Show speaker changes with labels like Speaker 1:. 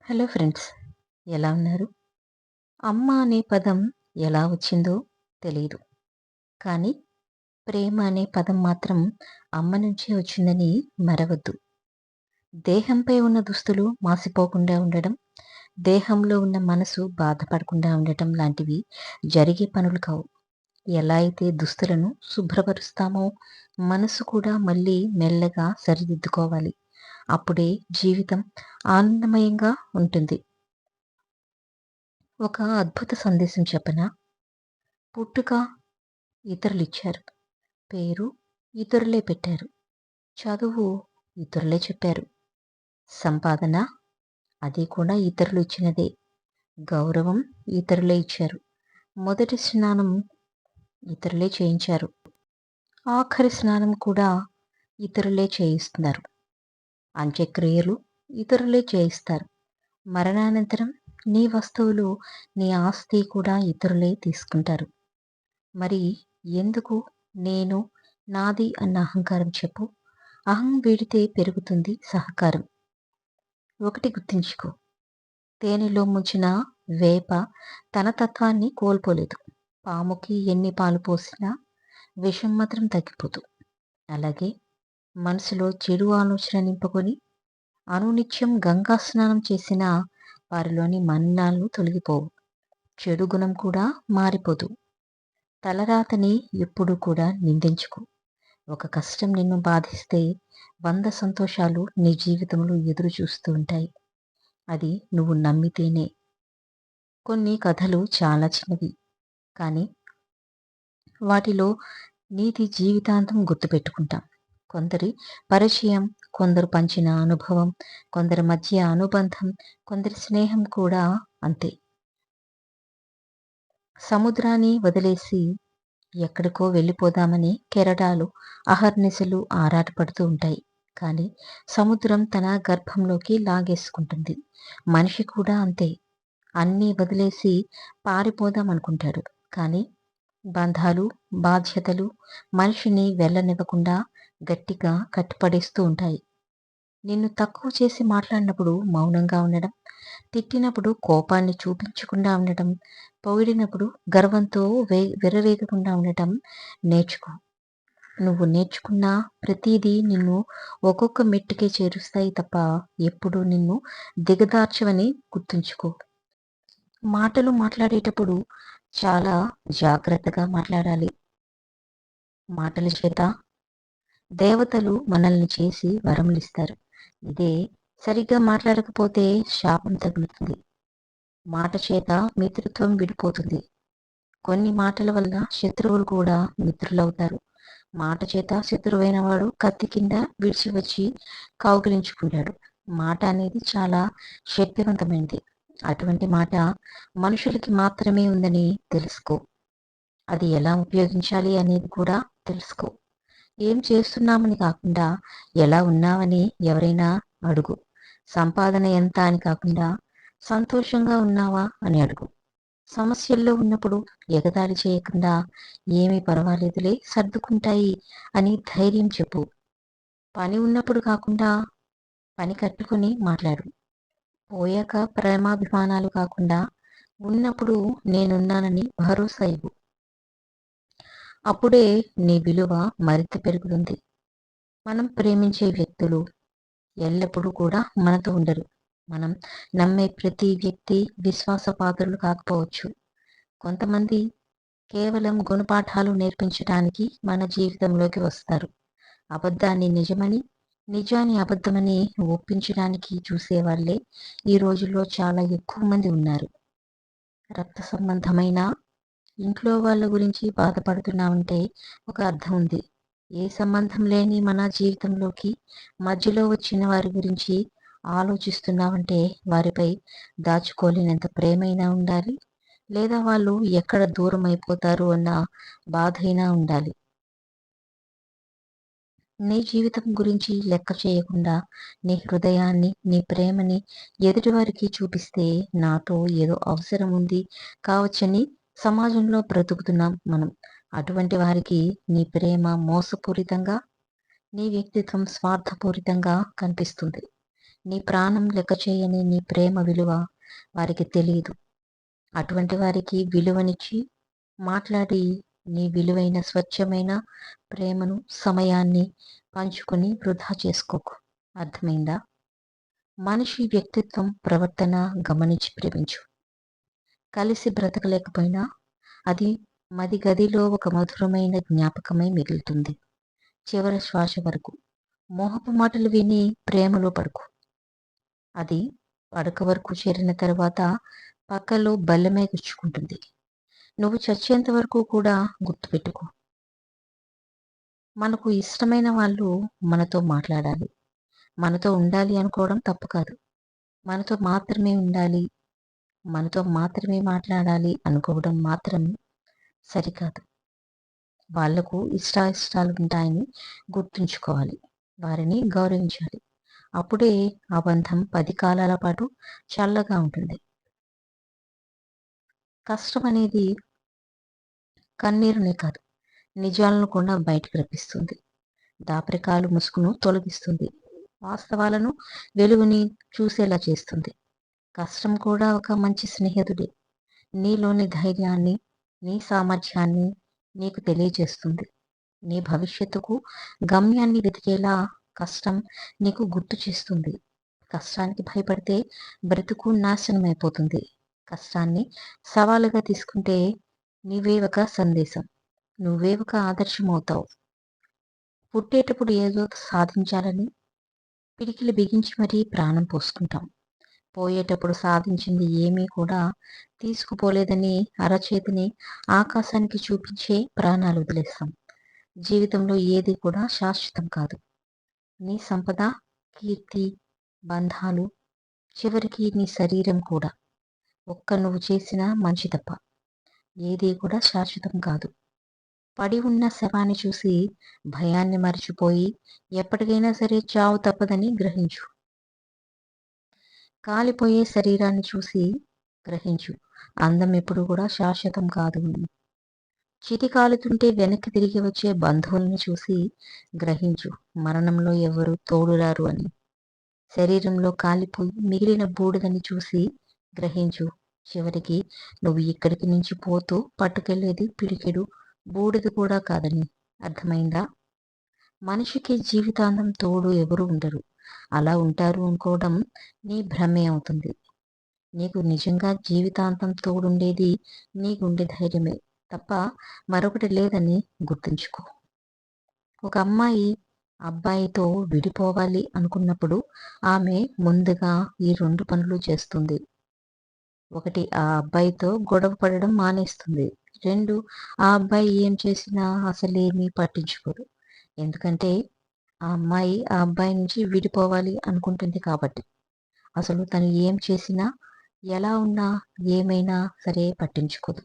Speaker 1: Hello friends, ఎలా ఉన్నారు? అమ్మ అనే పదం ఎలా వచ్చిందో తెలీదు. కానీ ప్రేమ అనే పదం మాత్రం అమ్మ నుంచే వచ్చిందని మరవద్దు. దేహంపై ఉన్న దుస్తులు మాసిపోకుండా ఉండడం, దేహంలో ఉన్న మనసు బాధపడకుండా ఉండటం లాంటివి జరిగే పనులు కావు. ఎలా అయితే దుస్తులను శుభ్రపరుస్తామో మనసు కూడా మళ్ళీ మెల్లగా సరిదిద్దుకోవాలి. అప్పుడే జీవితం ఆనందమయంగా ఉంటుంది. ఒక అద్భుత సందేశం చెప్పనా? పుట్టుక ఇతరులిచ్చారు. పేరు ఇతరులే పెట్టారు. చదువు ఇతరులే చెప్పారు. సంపాదన అది కూడా ఇతరులు ఇచ్చినదే. గౌరవం ఇతరులే ఇచ్చారు. మొదటి స్నానం ఇతరులే చేయించారు. ఆఖరి స్నానం కూడా ఇతరులే చేయిస్తున్నారు. అంత్యక్రియలు ఇతరులే చేయిస్తారు. మరణానంతరం నీ వస్తువులు, నీ ఆస్తి కూడా ఇతరులే తీసుకుంటారు. మరి ఎందుకు నేను, నాది అన్న అహంకారం చెప్పు? అహం వీడితే పెరుగుతుంది సహకారం. ఒకటి గుర్తుంచుకో, తేనెలో ముంచిన వేప తన తత్వాన్ని కోల్పోలేదు. పాముకి ఎన్ని పాలు పోసినా విషం మాత్రం తగ్గిపోదు. అలాగే మనసులో చెడు ఆలోచన నింపుకొని అనునిత్యం గంగా స్నానం చేసిన వారిలోని మలినాలు తొలగిపోవు. చెడు గుణం కూడా మారిపోదు. తలరాతని ఎప్పుడూ కూడా నిందించుకో. ఒక కష్టం నిన్ను బాధిస్తే 100 సంతోషాలు నీ జీవితంలో ఎదురు చూస్తూ ఉంటాయి. అది నువ్వు నమ్మితేనే. కొన్ని కథలు చాలా చిన్నవి, కానీ వాటిలో నీతి జీవితాంతం గుర్తుపెట్టుకుంటాం. కొందరి పరిచయం, కొందరు పంచిన అనుభవం, కొందరి మధ్య అనుబంధం, కొందరి స్నేహం కూడా అంతే. సముద్రాన్ని వదిలేసి ఎక్కడికో వెళ్ళిపోదామని కెరటాలు అహర్నిశలు ఆరాటపడుతూ ఉంటాయి. కానీ సముద్రం తన గర్భంలోకి లాగేసుకుంటుంది. మనిషి కూడా అంతే. అన్నీ వదిలేసి పారిపోదాం అనుకుంటాడు. కానీ బంధాలు, బాధ్యతలు మనిషిని వెళ్ళనివ్వకుండా గట్టిగా కట్టిపడేస్తూ ఉంటాయి. నిన్ను తక్కువ చేసి మాట్లాడినప్పుడు మౌనంగా ఉండడం, తిట్టినప్పుడు కోపాన్ని చూపించకుండా ఉండటం, పొగిడినప్పుడు గర్వంతో విర్రవీగకుండా ఉండటం నేర్చుకో. నువ్వు నేర్చుకున్న ప్రతిదీ నిన్ను ఒక్కొక్క మెట్టుకే చేరుస్తాయి తప్ప ఎప్పుడూ నిన్ను దిగదార్చవని గుర్తుంచుకో. మాటలు మాట్లాడేటప్పుడు చాలా జాగ్రత్తగా మాట్లాడాలి. మాటల చేత దేవతలు మనల్ని చేసి వరములిస్తారు. ఇదే సరిగ్గా మాట్లాడకపోతే శాపం తగులుతుంది. మాట చేత మిత్రత్వం విడిపోతుంది. కొన్ని మాటల వల్ల శత్రువులు కూడా మిత్రులవుతారు. మాట చేత శత్రువైన వాడు కత్తి కింద విడిచి వచ్చి కౌగిలించుకుంటాడు. మాట అనేది చాలా శక్తివంతమైనది. అటువంటి మాట మనుషులకి మాత్రమే ఉందని తెలుసుకో. అది ఎలా ఉపయోగించాలి అనేది కూడా తెలుసుకో. ఏం చేస్తున్నామని కాకుండా ఎలా ఉన్నావని ఎవరైనా అడుగు. సంపాదన ఎంత అని కాకుండా సంతోషంగా ఉన్నావా అని అడుగు. సమస్యల్లో ఉన్నప్పుడు ఎగతాళి చేయకుండా ఏమీ పర్వాలేదులే, సర్దుకుంటాయి అని ధైర్యం చెప్పు. పని ఉన్నప్పుడు కాకుండా పని కట్టుకుని మాట్లాడు. పోయాక ప్రేమాభిమానాలు కాకుండా ఉన్నప్పుడు నేనున్నానని భరోసా ఇవ్వు. అప్పుడే నీ విలువ మరింత పెరుగుతుంది. మనం ప్రేమించే వ్యక్తులు ఎల్లప్పుడూ కూడా మనతో ఉండరు. మనం నమ్మే ప్రతి వ్యక్తి విశ్వాసపాత్రులు కాకపోవచ్చు. కొంతమంది కేవలం గుణపాఠాలు నేర్పించడానికి మన జీవితంలోకి వస్తారు. అబద్ధాన్ని నిజమని, నిజాన్ని అబద్ధమని ఒప్పించడానికి చూసేవాళ్లే ఈ రోజుల్లో చాలా ఎక్కువ మంది ఉన్నారు. రక్త సంబంధమైన ఇంట్లో వాళ్ళ గురించి బాధపడుతున్నామంటే ఒక అర్థం ఉంది. ఏ సంబంధం లేని మన జీవితంలోకి మధ్యలో వచ్చిన వారి గురించి ఆలోచిస్తున్నామంటే వారిపై దాచుకోలేనంత ప్రేమైనా ఉండాలి, లేదా వాళ్ళు ఎక్కడ దూరం అయిపోతారు అన్న బాధైనా ఉండాలి. నీ జీవితం గురించి లెక్క చేయకుండా నీ హృదయాన్ని, నీ ప్రేమని ఎదుటివారికి చూపిస్తే నాతో ఏదో అవసరం ఉంది కావచ్చని సమాజంలో బ్రతుకుతున్నాం మనం. అటువంటి వారికి నీ ప్రేమ మోసపూరితంగా, నీ వ్యక్తిత్వం స్వార్థపూరితంగా కనిపిస్తుంది. నీ ప్రాణం లెక్క చేయని నీ ప్రేమ విలువ వారికి తెలియదు. అటువంటి వారికి విలువనిచ్చి మాట్లాడి నీ విలువైన స్వచ్ఛమైన ప్రేమను, సమయాన్ని పంచుకొని వృధా చేసుకోకు. అర్థమైందా? మనిషి వ్యక్తిత్వం, ప్రవర్తన గమనించి ప్రేమించు. కలిసి బ్రతకలేకపోయినా అది మది గదిలో ఒక మధురమైన జ్ఞాపకమై మిగులుతుంది. చివరి శ్వాస వరకు మోహపు మాటలు విని ప్రేమలో పడుకు. అది పడక వరకు చేరిన తర్వాత పక్కలో బల్లమే గుచ్చుకుంటుంది. నువ్వు చచ్చేంత వరకు కూడా గుర్తుపెట్టుకో, మనకు ఇష్టమైన వాళ్ళు మనతో మాట్లాడాలి, మనతో ఉండాలి అనుకోవడం తప్పు కాదు. మనతో మాత్రమే ఉండాలి, మనతో మాత్రమే మాట్లాడాలి అనుకోవడం మాత్రం సరికాదు. వాళ్లకు ఇష్టాయిష్టాలు ఉంటాయని గుర్తుంచుకోవాలి, వారిని గౌరవించాలి. అప్పుడే ఆ బంధం 10 కాలాల పాటు చల్లగా ఉంటుంది. కష్టం అనేది కన్నీరునే కాదు, నిజాలను కూడా బయటకు రప్పిస్తుంది. దాపరికాలు ముసుగును తొలగిస్తుంది, వాస్తవాలను వెలుగుని చూసేలా చేస్తుంది. కష్టం కూడా ఒక మంచి స్నేహితుడే. నీలోని ధైర్యాన్ని, నీ సామర్థ్యాన్ని నీకు తెలియజేస్తుంది. నీ భవిష్యత్తుకు గమ్యాన్ని వెతికేలా కష్టం నీకు గుర్తు చేస్తుంది. కష్టానికి భయపడితే బ్రతుకు నాశనమైపోతుంది. కష్టాన్ని సవాలుగా తీసుకుంటే నీవే ఒక సందేశం, నువ్వే ఒక ఆదర్శం అవుతావు. పుట్టేటప్పుడు ఏదో సాధించాలని పిడికిలి బిగించి మరీ ప్రాణం పోసుకుంటాం. పోయేటప్పుడు సాధించింది ఏమీ కూడా తీసుకుపోలేదని అరచేతిని ఆకాశానికి చూపించే ప్రాణాలు వదిలేస్తాం. జీవితంలో ఏది కూడా శాశ్వతం కాదు. నీ సంపద, కీర్తి, బంధాలు, చివరికి నీ శరీరం కూడా నువ్వు చేసిన మంచి తప్ప ఏది కూడా శాశ్వతం కాదు. పడి ఉన్న శవాన్ని చూసి భయాన్ని మర్చిపోయి ఎప్పటికైనా సరే చావు తప్పదని గ్రహించు. కాలిపోయే శరీరాన్ని చూసి గ్రహించు, అందం ఎప్పుడు కూడా శాశ్వతం కాదు. చితి కాలుతుంటే వెనక్కి తిరిగి వచ్చే బంధువులను చూసి గ్రహించు, మరణంలో ఎవరు తోడురారు అని. శరీరంలో కాలిపోయి మిగిలిన బూడిదని చూసి గ్రహించు, చివరికి నువ్వు ఇక్కడికి నుంచి పోతూ పట్టుకెళ్లేది పిడికెడు బూడిద కూడా కాదని. అర్థమైందా? మనిషికి జీవితాంతం తోడు ఎవరు ఉండరు. అలా ఉంటారు అనుకోవడం నీ భ్రమే అవుతుంది. నీకు నిజంగా జీవితాంతం తోడుండేది నీ గుండె ధైర్యమే తప్ప మరొకటి లేదని గుర్తుంచుకో. ఒక అమ్మాయి అబ్బాయితో విడిపోవాలి అనుకున్నప్పుడు ఆమె ముందుగా ఈ 2 పనులు చేస్తుంది. 1, ఆ అబ్బాయితో గొడవ పడడం మానేస్తుంది. 2, ఆ అబ్బాయి ఏం చేసినా అసలేమీ పట్టించుకోదు. ఎందుకంటే ఆ అమ్మాయి ఆ అబ్బాయి నుంచి విడిపోవాలి అనుకుంటుంది కాబట్టి. అసలు తను ఏం చేసినా, ఎలా ఉన్నా, ఏమైనా సరే పట్టించుకోదు.